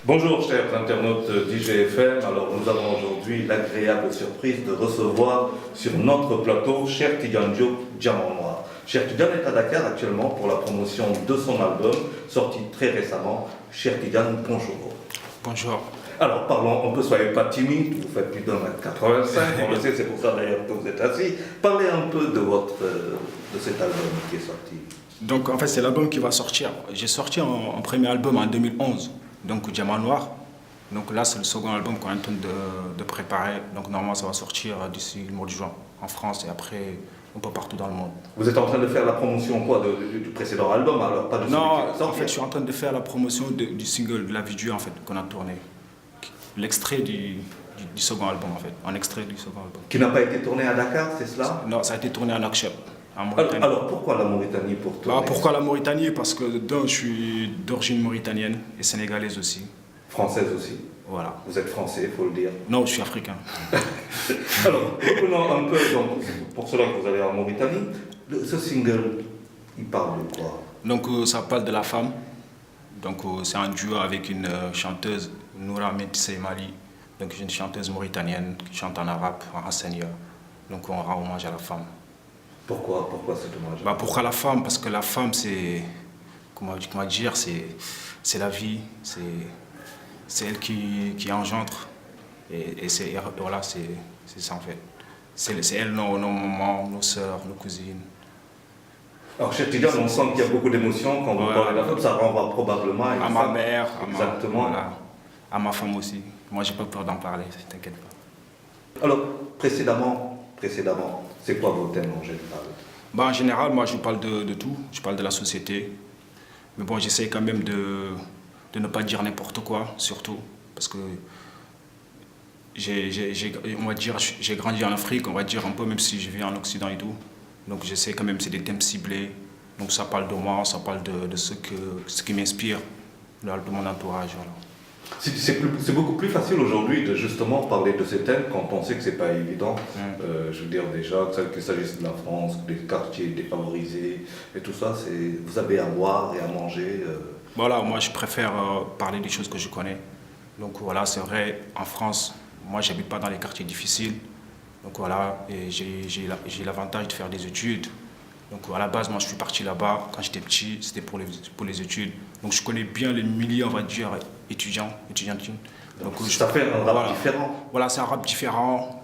Bonjour chers internautes d'IGFM, alors nous avons aujourd'hui l'agréable surprise de recevoir sur notre plateau Cheikh Tidiane Diop, Diamant Noir. Cheikh Tidiane est à Dakar actuellement pour la promotion de son album, sorti très récemment. Cheikh Tidiane, bonjour. Bonjour. Alors parlons un peu, soyez pas timide, vous faites plus d'1m85, on le sait, c'est pour ça d'ailleurs que vous êtes assis. Parlez un peu de cet album qui est sorti. Donc en fait c'est l'album qui va sortir. J'ai sorti un premier album en 2011, donc Diamant Noir. Donc là c'est le second album qu'on est en train de préparer. Donc normalement ça va sortir d'ici le mois de juin en France et après un peu partout dans le monde. Vous êtes en train de faire la promotion quoi, du précédent album alors, pas de celui Non, qui va sortir. en fait je suis en train de faire la promotion du single, de la vidéo en fait qu'on a tourné. L'extrait du second album en fait, un extrait du second album. Qui n'a pas été tourné à Dakar, c'est cela? Non, ça a été tourné à Nouakchott. Alors pourquoi la Mauritanie pour toi? Pourquoi la Mauritanie? Parce que je suis d'origine mauritanienne et sénégalaise aussi. Française aussi. Voilà. Vous êtes français, il faut le dire. Non, je suis africain. Alors, reprenons un peu, donc, pour cela que vous allez en Mauritanie, ce single, il parle de quoi? Donc ça parle de la femme. Donc c'est un duo avec une chanteuse, Noura Mali. Donc une chanteuse mauritanienne qui chante en arabe, en hassania. Donc on rend hommage à la femme. Pourquoi cet hommage? Pourquoi la femme? Parce que la femme, c'est, comment dire, c'est la vie, c'est elle qui engendre. Et voilà, c'est ça en fait. C'est elle, nos mamans, nos sœurs, nos cousines. Alors, Cheikh Tidiane, on sent qu'il y a beaucoup d'émotions quand vous parlez de la femme, ça renvoie probablement à ma mère, à ma femme aussi. Moi, j'ai pas peur d'en parler, t'inquiète pas. Alors, précédemment, c'est quoi vos thèmes en général? En général, moi, je parle de tout. Je parle de la société. Mais bon, j'essaie quand même de ne pas dire n'importe quoi, surtout. Parce que on va dire, j'ai grandi en Afrique, on va dire un peu, même si je vis en Occident et tout. Donc j'essaie quand même, c'est des thèmes ciblés. Donc ça parle de moi, ça parle de ce qui m'inspire, de mon entourage. Voilà. C'est beaucoup plus facile aujourd'hui de justement parler de ces thèmes quand on sait que c'est pas évident. Je veux dire déjà, qu'il s'agisse de la France, des quartiers défavorisés et tout ça, vous avez à boire et à manger. Voilà, moi je préfère parler des choses que je connais. Donc voilà, c'est vrai, en France, moi j'habite pas dans les quartiers difficiles. Donc voilà, et j'ai l'avantage de faire des études. Donc à la base, moi je suis parti là-bas, quand j'étais petit, c'était pour les études. Donc je connais bien les milieux, on va dire, étudiantines. Donc ça fait un rap différent. Voilà, c'est un rap différent.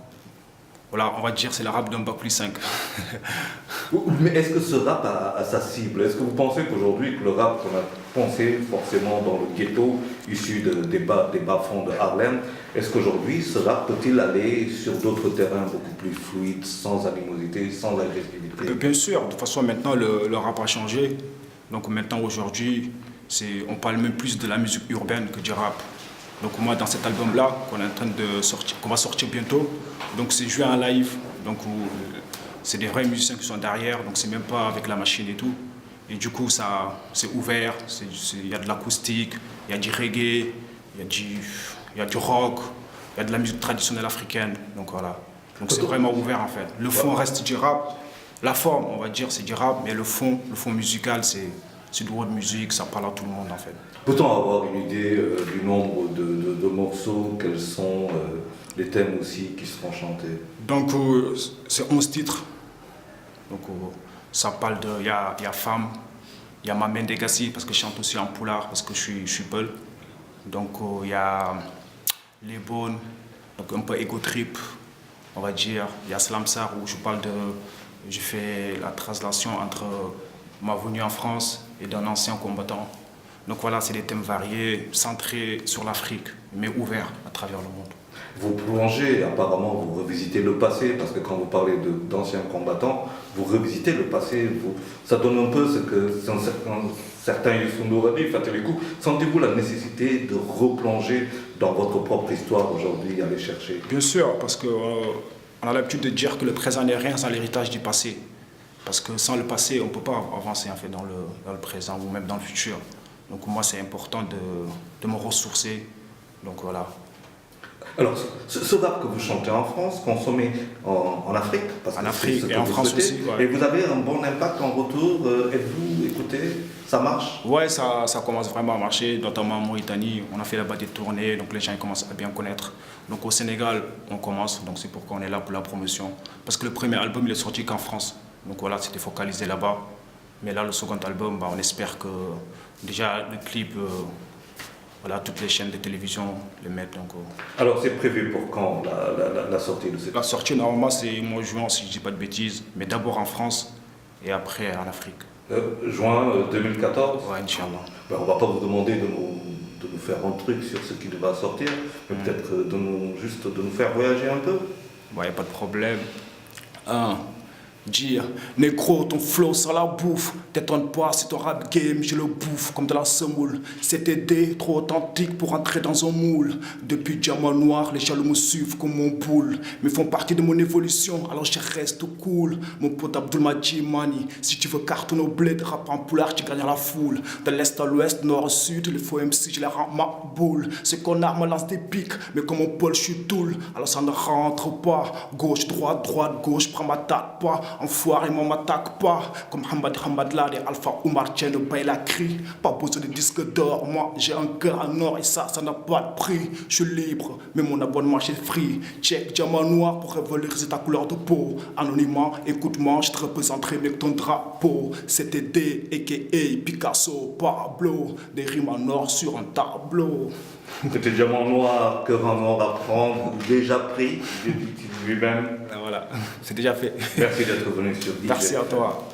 Voilà, on va dire c'est le rap d'un bac plus 5. Mais est-ce que ce rap a sa cible? Est-ce que vous pensez qu'aujourd'hui, que le rap qu'on a pensé forcément dans le ghetto, issu des bas-fonds de Harlem, est-ce qu'aujourd'hui, ce rap peut-il aller sur d'autres terrains beaucoup plus fluides, sans animosité, sans agressivité? Bien sûr, de toute façon maintenant le rap a changé. Donc maintenant aujourd'hui, on parle même plus de la musique urbaine que du rap. Donc moi dans cet album-là qu'on est en train de sortir, qu'on va sortir bientôt, donc c'est joué en live. Donc c'est des vrais musiciens qui sont derrière, donc c'est même pas avec la machine et tout. Et du coup ça c'est ouvert, il y a de l'acoustique, il y a du reggae, il y a du rock, il y a de la musique traditionnelle africaine. Donc voilà. Donc c'est vraiment ouvert en fait. Le fond reste du rap. La forme, on va dire, c'est du rap, mais le fond musical, c'est du world music, ça parle à tout le monde en fait. Peut-on avoir une idée du nombre de morceaux, quels sont les thèmes aussi qui seront chantés? Donc c'est 11 titres. Donc ça parle de, il y a Femme, il y a Mamen Degassi parce que je chante aussi en poulard parce que je suis Peul. Donc il y a Les Bonnes, donc un peu Ego Trip, on va dire. Il y a Slamsar où je fais la translation entre ma venue en France et d'un ancien combattant. Donc voilà, c'est des thèmes variés, centrés sur l'Afrique, mais ouverts à travers le monde. Vous plongez, apparemment, vous revisitez le passé, parce que quand vous parlez d'anciens combattants, vous revisitez le passé. Ça donne un peu ce que certains Youssou N'Dour a dit, Fatelikou. Sentez-vous la nécessité de replonger dans votre propre histoire aujourd'hui, aller chercher? Bien sûr, parce qu'on a l'habitude de dire que le présent n'est rien sans l'héritage du passé. Parce que sans le passé, on ne peut pas avancer en fait, dans le présent ou même dans le futur. Donc moi, c'est important de me ressourcer. Donc voilà. Alors, ce rap que vous chantez en France, consommé en Afrique, parce En que Afrique c'est ce et que en vous France souhaitez, aussi, ouais. et vous avez un bon impact en retour. Êtes-vous écouté? Ça marche? Ouais, ça commence vraiment à marcher, notamment en Mauritanie. On a fait là-bas des tournées, donc les gens ils commencent à bien connaître. Donc au Sénégal, on commence, donc c'est pourquoi on est là pour la promotion. Parce que le premier album, il est sorti qu'en France. Donc voilà, c'était focalisé là-bas. Mais là, le second album, bah, on espère que déjà le clip, voilà, toutes les chaînes de télévision le mettent. Donc, Alors, c'est prévu pour quand la sortie de cette... la sortie, normalement, c'est mois de juin, si je ne dis pas de bêtises. Mais d'abord en France et après en Afrique. Juin 2014? Ouais, Inch'Allah. Ben, on ne va pas vous demander de nous faire un truc sur ce qui va sortir, mais peut-être juste de nous faire voyager un peu. Ouais, pas de problème. Dire, négro, ton flow sur la bouffe. T'étonnes pas si ton rap game, je le bouffe comme de la semoule. C'était des trop authentique pour entrer dans un moule. Depuis diamant noir, les jaloux me suivent comme mon boule. Mais font partie de mon évolution, alors je reste cool. Mon pote Abdul Mani, si tu veux cartonner au bled, rap en poulard, tu gagnes à la foule. De l'est à l'ouest, nord au sud, les faux MC, je les rends ma boule. Ces connards me lancent des pics, mais comme mon Paul, je suis toule. Alors ça ne rentre pas. Gauche, droite, gauche, prends ma tête pas. Enfoiré, moi m'attaque pas. Comme Hamad là, les Alpha Oumar tiennent le bail la cri. Pas besoin de disque d'or, moi j'ai un cœur en or et ça n'a pas de prix. Je suis libre, mais mon abonnement chez Free. Check diamant noir pour revaloriser ta couleur de peau. Anonymat, écoute-moi, je te représenterai mieux que ton drapeau. C'était D, a.k.a. Picasso, Pablo. Des rimes en or sur un tableau. C'était diamant noir, cœur en or à prendre, déjà pris, il dit lui-même. Voilà, c'est déjà fait. Merci d'être venu sur DJ. Merci à toi.